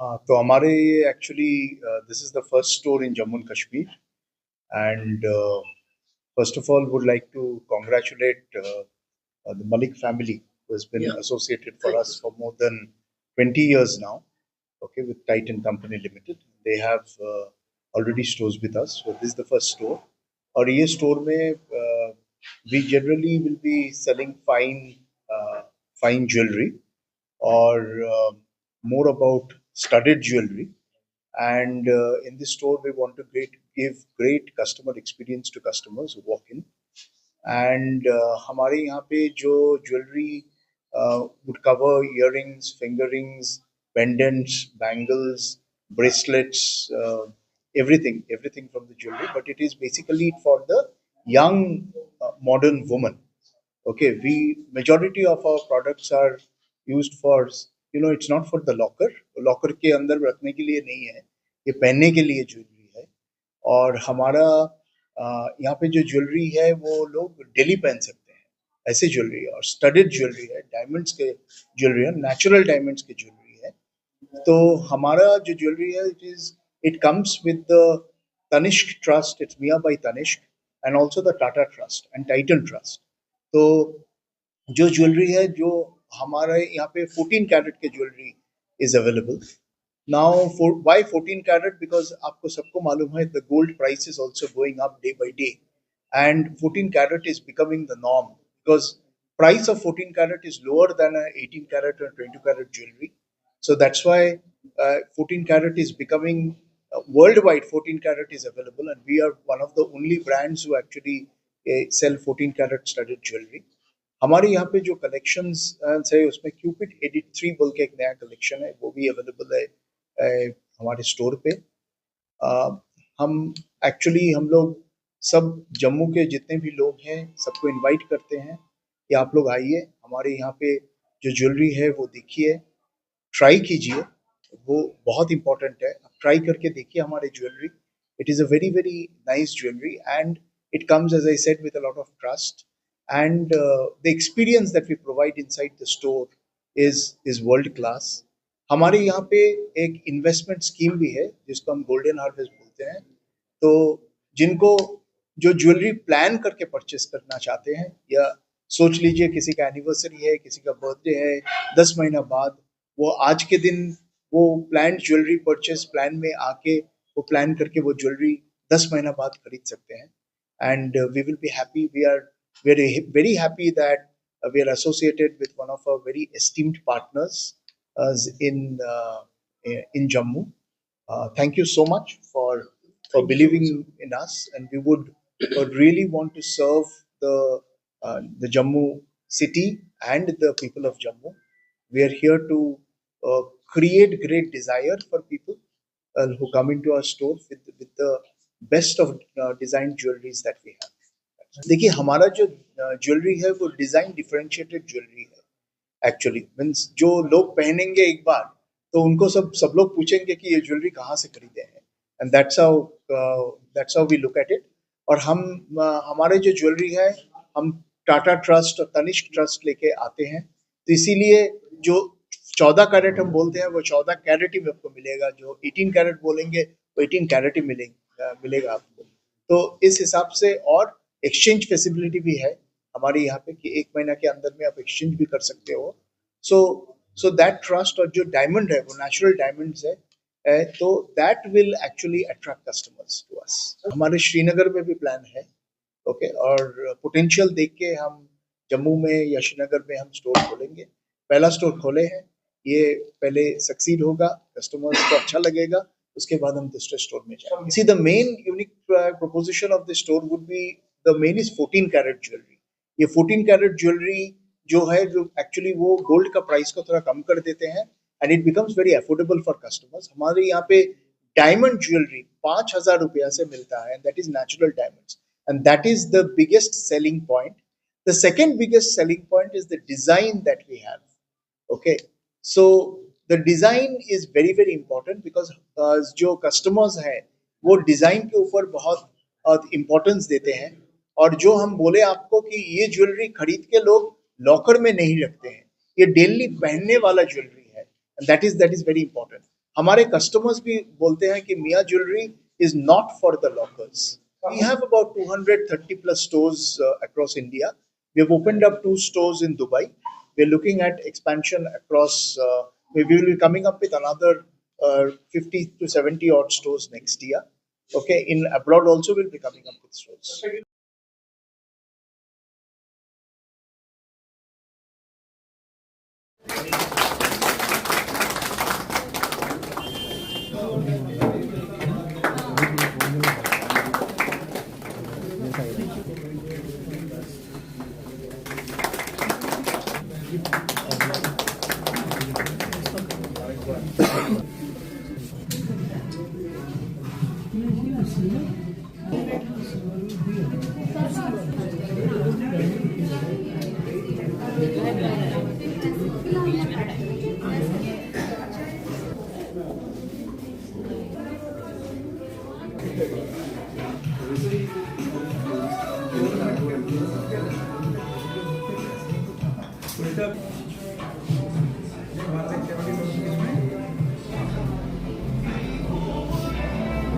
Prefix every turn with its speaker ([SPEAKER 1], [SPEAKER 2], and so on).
[SPEAKER 1] हाँ, तो हमारे ये actually this is the first store in Jammu and Kashmir and first of all would like to congratulate the Malik family who has been associated for us for more than 20 years now, okay, with Titan Company Limited. They have already stores with us, so this is the first store. और ये store में we generally will be selling fine jewelry or more about studded jewelry. And in this store, we want to give great customer experience to customers who walk in. And हमारे यहाँ पे जो jewellery would cover earrings, finger rings, pendants, bangles, bracelets, everything from the jewelry. But it is basically for the young modern woman. Okay, we majority of our products are used for, it's not for the locker के अंदर रखने के लिए नहीं है, ये पहनने के लिए ज्वेलरी है. और हमारा यहाँ पे जो ज्वेलरी है वो लोग डेली पहन सकते हैं, ऐसे ज्वेलरी है. और स्टडेड ज्वेलरी है, डायमंड्स के ज्वेलरी है, नेचुरल डायमंड्स की ज्वेलरी है. तो हमारा जो ज्वेलरी है it comes with the Tanishq trust, it's Mia by Tanishq, and also the Tata trust and Titan trust. तो जो ज्वेलरी है जो हमारे यहाँ पे 14 कैरेट के jewellery is available now. For why 14 carat? Because आपको सबको मालूम है the gold price is also going up day by day, and 14 carat is becoming the norm because price of 14 carat is lower than a 18 carat or 20 carat jewelry. So that's why 14 carat is becoming worldwide. 14 carat is available, and we are one of the only brands who actually sell 14 carat studded jewelry. हमारे यहाँ पे जो collections है उसमें Cupid edit 3 बोल के एक नया कलेक्शन है, वो भी अवेलेबल है हमारे स्टोर पे. हम हम लोग सब जम्मू के जितने भी लोग हैं सबको इनवाइट करते हैं कि आप लोग आइए, हमारे यहाँ पे जो ज्वेलरी है वो देखिए, ट्राई कीजिए. वो बहुत इम्पोर्टेंट है, आप ट्राई करके देखिए हमारे jewellery. It is a very very nice jewellery and it comes, as I said, with a lot of trust, and the experience that we provide inside the store is world class. हमारे यहाँ पे एक investment scheme भी है जिसको हम golden harvest बोलते हैं. तो जिनको जो ज्वेलरी प्लान करके परचेस करना चाहते हैं, या सोच लीजिए किसी का एनिवर्सरी है, किसी का बर्थडे है 10 महीना बाद, वो आज के दिन वो प्लान ज्वेलरी परचेस प्लान में आके वो प्लान करके वो ज्वेलरी 10 महीना बाद खरीद सकते हैं. And we will be happy. We are very happy that we are associated with one of our very esteemed partners in Jammu. Thank you so much for believing in us, and we would really want to serve the Jammu city and the people of Jammu. We are here to create great desire for people who come into our store with the best of design jewelleries that we have. देखिए हमारा जो jewellery है वो design differentiated jewellery है. Actually means जो लोग पहनेंगे एक बार तो उनको सब लोग पूछेंगे कि ये ज्वेलरी कहाँ से खरीदे हैं, and that's how we look at it. और हम हमारे जो ज्वेलरी है हम टाटा ट्रस्ट और तनिष्क ट्रस्ट लेके आते हैं, तो इसीलिए जो 14 कैरेट हम बोलते हैं वो 14 कैरेट ही आपको मिलेगा, जो 18 कैरेट बोलेंगे वो 18 कैरेट ही मिलेगा आपको. तो इस हिसाब से, और एक्सचेंज फैसिलिटी भी है हमारे यहाँ पे कि 1 महीना के अंदर में आप एक्सचेंज भी कर सकते हो. सो दैट ट्रस्ट, और जो डायमंड है वो नेचुरल डायमंड्स है, तो that will actually attract customers to us. हमारे श्रीनगर में भी प्लान है, ओके, और पोटेंशियल देख के हम जम्मू में या श्रीनगर में हम स्टोर खोलेंगे. पहला स्टोर खोले हैं, ये पहले सक्सीड होगा, कस्टमर्स को अच्छा लगेगा, उसके बाद हम दूसरे स्टोर में जाएंगे. See the main unique proposition of the store would be the main is 14 carat jewellery. ये 14 कैरेट ज्वेलरी जो है, जो एक्चुअली वो गोल्ड का प्राइस को थोड़ा कम कर देते हैं, and it becomes very affordable for customers. हमारे यहाँ पे डायमंड ज्वेलरी 5,000 रुपया से मिलता है, that is natural diamonds, and that is the biggest selling point. The second biggest selling point is the design that we have. Okay, so the design is very very important because जो customers हैं वो design के ऊपर बहुत importance देते हैं. और जो हम बोले आपको कि ये ज्वेलरी खरीद के लोग लॉकर में नहीं रखते हैं, ये डेली पहनने वाला ज्वेलरी है, दैट इज वेरी इंपॉर्टेंट. हमारे कस्टमर्स भी बोलते हैं कि मिया jewellery is not for the lockers. We have about 230 plus stores across India. We have opened up 2 stores in Dubai. We're looking at expansion across. We will be coming up with another 50 to 70 odd stores next year. Okay, in abroad also we'll be coming up with stores.